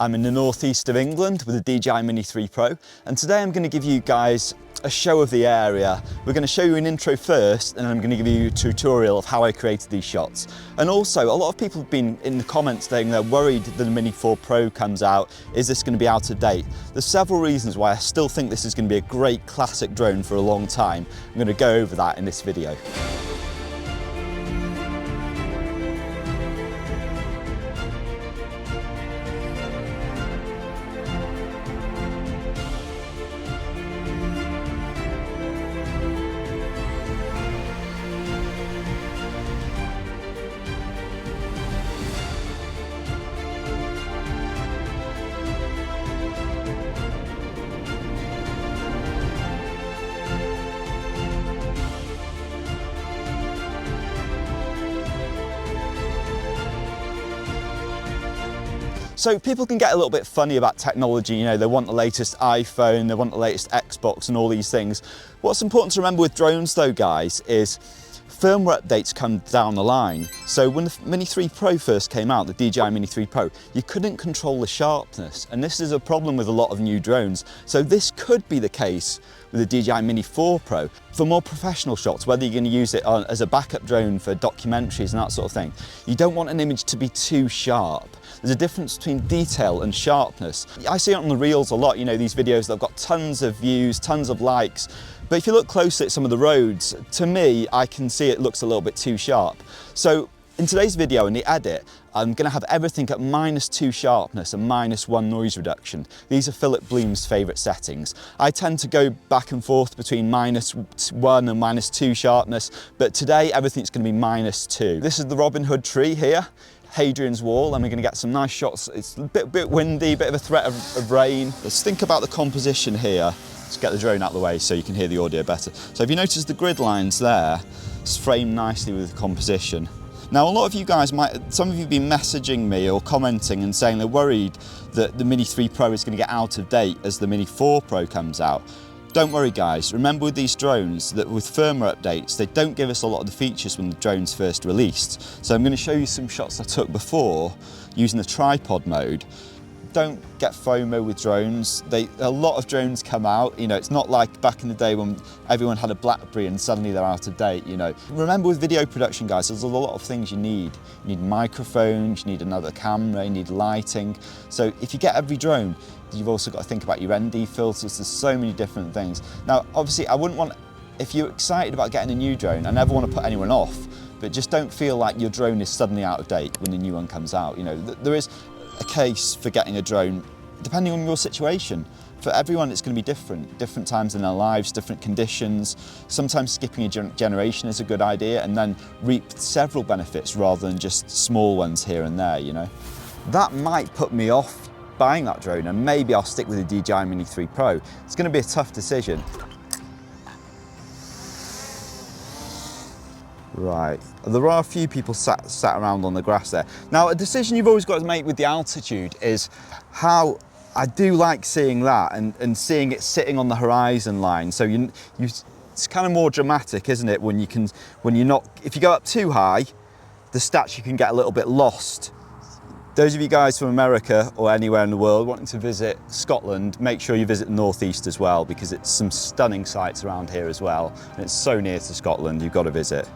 I'm in the northeast of England with the DJI Mini 3 Pro, and today I'm going to give you guys a show of the area. We're going to show you an intro first, and then I'm going to give you a tutorial of how I created these shots. And also, a lot of people have been in the comments saying they're worried that the Mini 4 Pro comes out. Is this going to be out of date? There's several reasons why I still think this is going to be a great classic drone for a long time. I'm going to go over that in this video. So people can get a little bit funny about technology, you know, they want the latest iPhone, they want the latest Xbox and all these things. What's important to remember with drones though, guys, is firmware updates come down the line. So when the Mini 3 Pro first came out, the DJI Mini 3 Pro, you couldn't control the sharpness, and this is a problem with a lot of new drones. So this could be the case with the DJI Mini 4 Pro for more professional shots, whether you're going to use it as a backup drone for documentaries and that sort of thing. You don't want an image to be too sharp. There's a difference between detail and sharpness. I see it on the reels a lot, you know, these videos that have got tons of views, tons of likes. But if you look closely at some of the roads, to me, I can see it looks a little bit too sharp. So in today's video, in the edit, I'm going to have everything at -2 sharpness and -1 noise reduction. These are Philip Bloom's favourite settings. I tend to go back and forth between -1 and -2 sharpness, but today everything's going to be -2. This is the Robin Hood tree here, Hadrian's wall, and we're going to get some nice shots. It's a bit windy, bit of a threat of rain. Let's think about the composition here. Let's get the drone out of the way so you can hear the audio better. So if you notice the grid lines there, it's framed nicely with the composition. Now a lot of you guys some of you have been messaging me or commenting and saying they're worried that the Mini 3 Pro is going to get out of date as the Mini 4 Pro comes out. Don't worry guys, remember with these drones that with firmware updates, they don't give us a lot of the features when the drone's first released. So I'm going to show you some shots I took before using the tripod mode. Don't get FOMO with drones. A lot of drones come out, you know, it's not like back in the day when everyone had a BlackBerry and suddenly they're out of date, you know. Remember with video production guys, there's a lot of things you need. You need microphones, you need another camera, you need lighting. So if you get every drone, you've also got to think about your ND filters, there's so many different things. Now obviously I wouldn't want, if you're excited about getting a new drone, I never want to put anyone off, but just don't feel like your drone is suddenly out of date when the new one comes out. You know, there is a case for getting a drone depending on your situation. For everyone it's going to be different times in their lives, different conditions. Sometimes skipping a generation is a good idea and then reap several benefits rather than just small ones here and there, you know. That might put me off buying that drone, and maybe I'll stick with the DJI Mini 3 Pro. It's going to be a tough decision. Right, there are a few people sat around on the grass there. Now, a decision you've always got to make with the altitude is how, I do like seeing that and seeing it sitting on the horizon line. So it's kind of more dramatic, isn't it? When you're not, if you go up too high, the statue can get a little bit lost. Those of you guys from America or anywhere in the world wanting to visit Scotland, make sure you visit the northeast as well, because it's some stunning sights around here as well. And it's so near to Scotland, you've got to visit.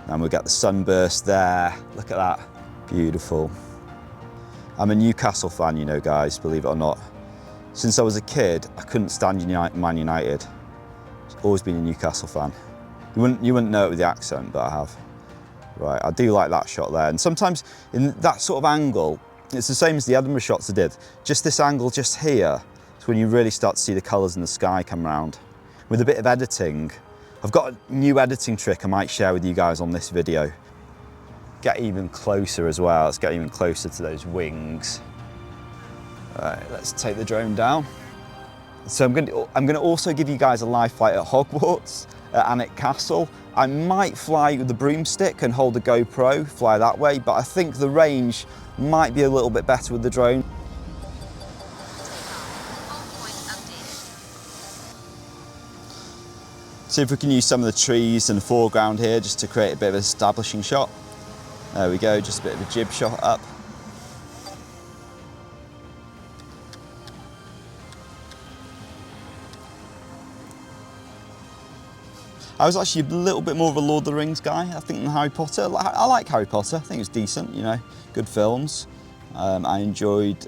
And we'll get the sunburst there. Look at that, beautiful. I'm a Newcastle fan, you know guys, believe it or not. Since I was a kid, I couldn't stand Man United. I've always been a Newcastle fan. You wouldn't know it with the accent, but I have. Right, I do like that shot there. And sometimes in that sort of angle, it's the same as the Edinburgh shots I did. Just this angle just here is when you really start to see the colours in the sky come around. With a bit of editing, I've got a new editing trick I might share with you guys on this video. Get even closer as well. Let's get even closer to those wings. All right, let's take the drone down. So I'm going to also give you guys a live flight at Hogwarts, at Alnwick Castle. I might fly with the broomstick and hold the GoPro, fly that way, but I think the range might be a little bit better with the drone. See if we can use some of the trees in the foreground here just to create a bit of an establishing shot. There we go, just a bit of a jib shot up. I was actually a little bit more of a Lord of the Rings guy, I think, than Harry Potter. I like Harry Potter, I think it was decent, you know, good films. I enjoyed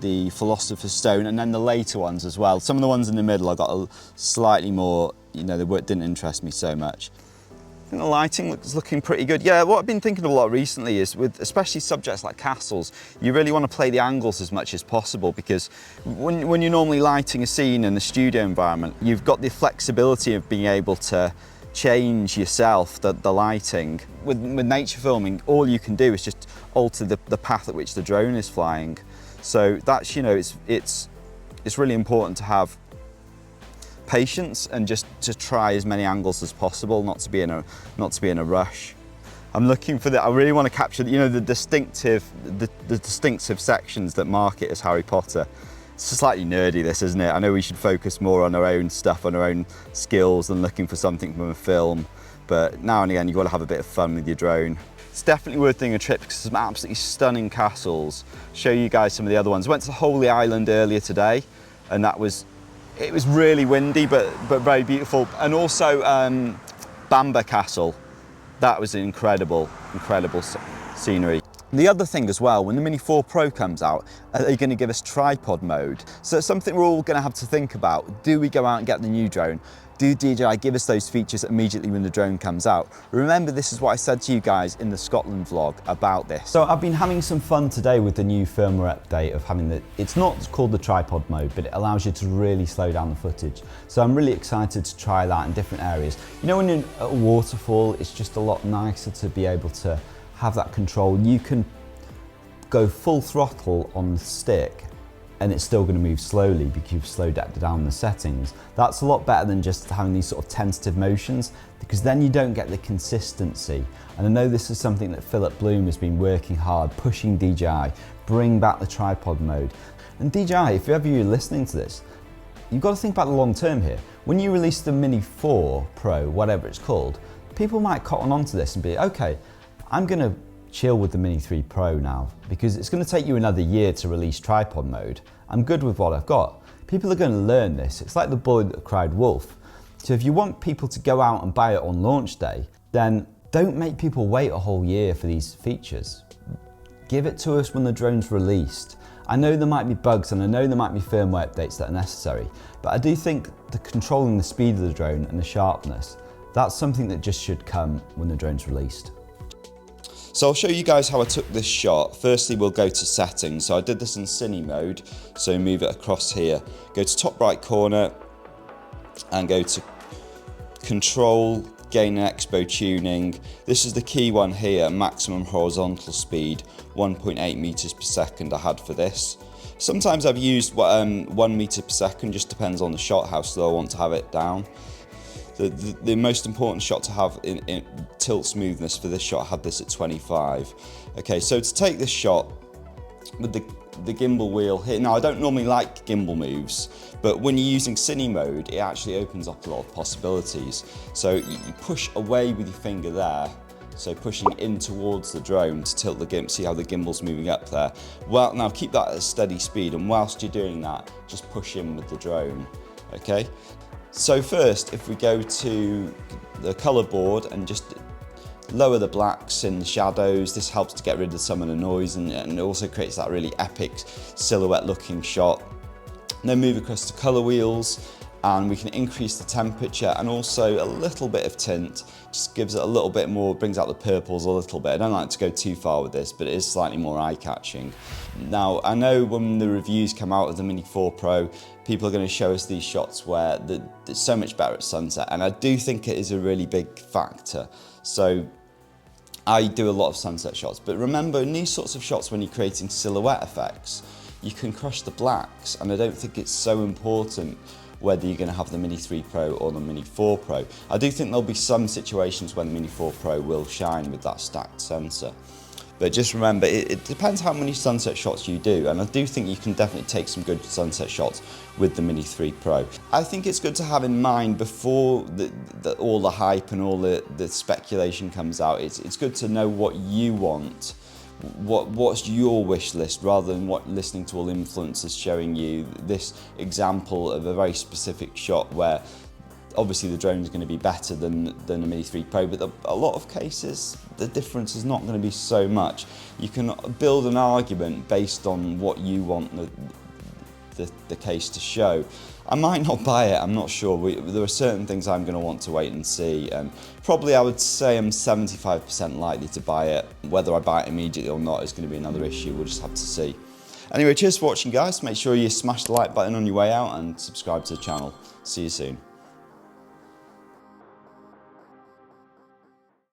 the Philosopher's Stone and then the later ones as well. Some of the ones in the middle I got a slightly more, you know, they didn't interest me so much. I think the lighting looks looking pretty good. Yeah, what I've been thinking of a lot recently is with especially subjects like castles, you really want to play the angles as much as possible, because when you're normally lighting a scene in a studio environment, you've got the flexibility of being able to change yourself, the lighting. With nature filming, all you can do is just alter the path at which the drone is flying. So that's, you know, it's really important to have patience and just to try as many angles as possible, not to be in a rush. I'm looking for I really want to capture, you know, the distinctive sections that mark it as Harry Potter. It's slightly nerdy, this, isn't it? I know we should focus more on our own stuff, on our own skills, than looking for something from a film. But now and again, you've got to have a bit of fun with your drone. It's definitely worth doing a trip because there's some absolutely stunning castles. Show you guys some of the other ones. Went to Holy Island earlier today, and it was really windy, but very beautiful. And also Bamber Castle. That was incredible scenery. The other thing as well, when the Mini 4 Pro comes out, are they going to give us tripod mode? So it's something we're all going to have to think about. Do we go out and get the new drone? Do DJI give us those features immediately when the drone comes out? Remember, this is what I said to you guys in the Scotland vlog about this. So I've been having some fun today with the new firmware update of having it's not called the tripod mode, but it allows you to really slow down the footage. So I'm really excited to try that in different areas. You know, when you're at a waterfall, it's just a lot nicer to be able to have that control. You can go full throttle on the stick and it's still going to move slowly because you've slowed down the settings. That's a lot better than just having these sort of tentative motions, because then you don't get the consistency. And I know this is something that Philip Bloom has been working hard, pushing DJI, bring back the tripod mode. And DJI, if ever you're listening to this, you've got to think about the long term here. When you release the Mini 4 Pro, whatever it's called, people might cotton onto this and be, okay, I'm going to chill with the Mini 3 Pro now, because it's going to take you another year to release tripod mode. I'm good with what I've got. People are going to learn this. It's like the boy that cried wolf. So if you want people to go out and buy it on launch day, then don't make people wait a whole year for these features. Give it to us when the drone's released. I know there might be bugs and I know there might be firmware updates that are necessary, but I do think controlling the speed of the drone and the sharpness, that's something that just should come when the drone's released. So I'll show you guys how I took this shot. Firstly, we'll go to settings. So I did this in cine mode, so move it across here. Go to top right corner and go to control, gain and expo tuning. This is the key one here, maximum horizontal speed, 1.8 meters per second I had for this. Sometimes I've used 1 meter per second, just depends on the shot, how slow I want to have it down. The most important shot to have in tilt smoothness for this shot, I had this at 25. Okay, so to take this shot with the gimbal wheel here, now I don't normally like gimbal moves, but when you're using cine mode, it actually opens up a lot of possibilities. So you push away with your finger there, so pushing in towards the drone to tilt the gimbal, see how the gimbal's moving up there. Well, now keep that at a steady speed, and whilst you're doing that, just push in with the drone, okay? So first, if we go to the color board and just lower the blacks and the shadows, this helps to get rid of some of the noise and it also creates that really epic silhouette looking shot. Then move across to color wheels and we can increase the temperature and also a little bit of tint, just gives it a little bit more, brings out the purples a little bit. I don't like to go too far with this, but it is slightly more eye-catching. Now, I know when the reviews come out of the Mini 4 Pro, people are going to show us these shots where it's so much better at sunset, and I do think it is a really big factor. So I do a lot of sunset shots, but remember in these sorts of shots when you're creating silhouette effects, you can crush the blacks, and I don't think it's so important whether you're going to have the Mini 3 Pro or the Mini 4 Pro. I do think there'll be some situations when the Mini 4 Pro will shine with that stacked sensor. But just remember, it depends how many sunset shots you do, and I do think you can definitely take some good sunset shots with the Mini 3 Pro. I think it's good to have in mind before all the hype and all the speculation comes out, it's good to know what you want. What's your wish list, rather than listening to all influencers showing you this example of a very specific shot where Obviously the drone is going to be better than a Mini 3 Pro, but a lot of cases the difference is not going to be so much. You can build an argument based on what you want the case to show. I might not buy it, I'm not sure. There are certain things I'm going to want to wait and see. Probably I would say I'm 75% likely to buy it. Whether I buy it immediately or not is going to be another issue, we'll just have to see. Anyway, cheers for watching guys. Make sure you smash the like button on your way out and subscribe to the channel. See you soon.